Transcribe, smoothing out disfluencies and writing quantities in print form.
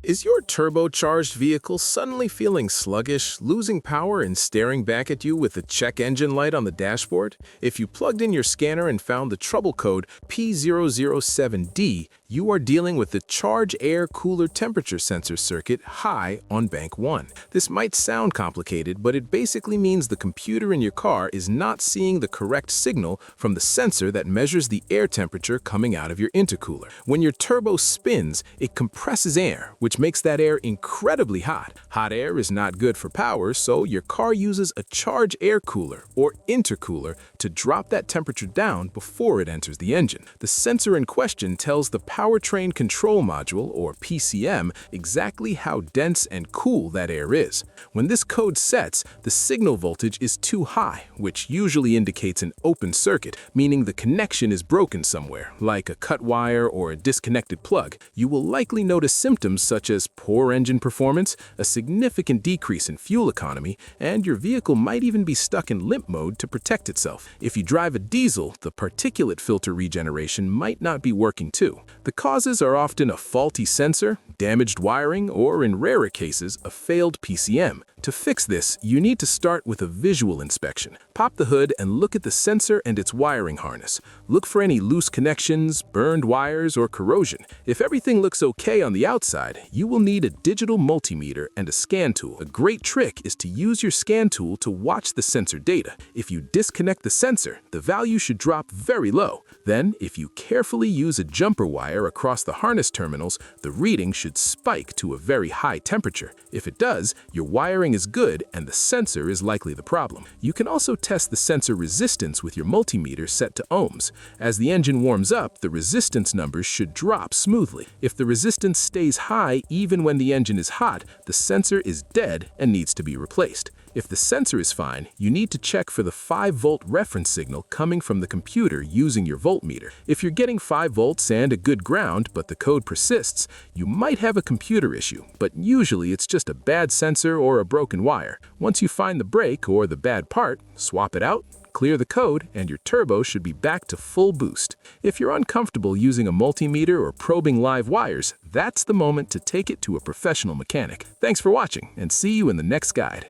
Is your turbocharged vehicle suddenly feeling sluggish, losing power, and staring back at you with a check engine light on the dashboard? If you plugged in your scanner and found the trouble code P007D, you are dealing with the charge air cooler temperature sensor circuit high on bank 1. This might sound complicated, but it basically means the computer in your car is not seeing the correct signal from the sensor that measures the air temperature coming out of your intercooler. When your turbo spins, it compresses air, which makes that air incredibly hot. Hot air is not good for power, so your car uses a charge air cooler, or intercooler, to drop that temperature down before it enters the engine. The sensor in question tells the Powertrain Control Module, or PCM, exactly how dense and cool that air is. When this code sets, the signal voltage is too high, which usually indicates an open circuit, meaning the connection is broken somewhere, like a cut wire or a disconnected plug. You will likely notice symptoms such as poor engine performance, a significant decrease in fuel economy, and your vehicle might even be stuck in limp mode to protect itself. If you drive a diesel, the particulate filter regeneration might not be working too. The causes are often a faulty sensor, damaged wiring, or in rarer cases, a failed PCM. To fix this, you need to start with a visual inspection. Pop the hood and look at the sensor and its wiring harness. Look for any loose connections, burned wires, or corrosion. If everything looks okay on the outside, you will need a digital multimeter and a scan tool. A great trick is to use your scan tool to watch the sensor data. If you disconnect the sensor, the value should drop very low. Then, if you carefully use a jumper wire across the harness terminals, the reading should spike to a very high temperature. If it does, your wiring is good and the sensor is likely the problem. You can also test the sensor resistance with your multimeter set to ohms. As the engine warms up, the resistance numbers should drop smoothly. If the resistance stays high even when the engine is hot, the sensor is dead and needs to be replaced. If the sensor is fine, you need to check for the 5-volt reference signal coming from the computer using your voltmeter. If you're getting 5 volts and a good ground, but the code persists, you might have a computer issue, but usually it's just a bad sensor or a broken wire. Once you find the break or the bad part, swap it out, clear the code, and your turbo should be back to full boost. If you're uncomfortable using a multimeter or probing live wires, that's the moment to take it to a professional mechanic. Thanks for watching, and see you in the next guide.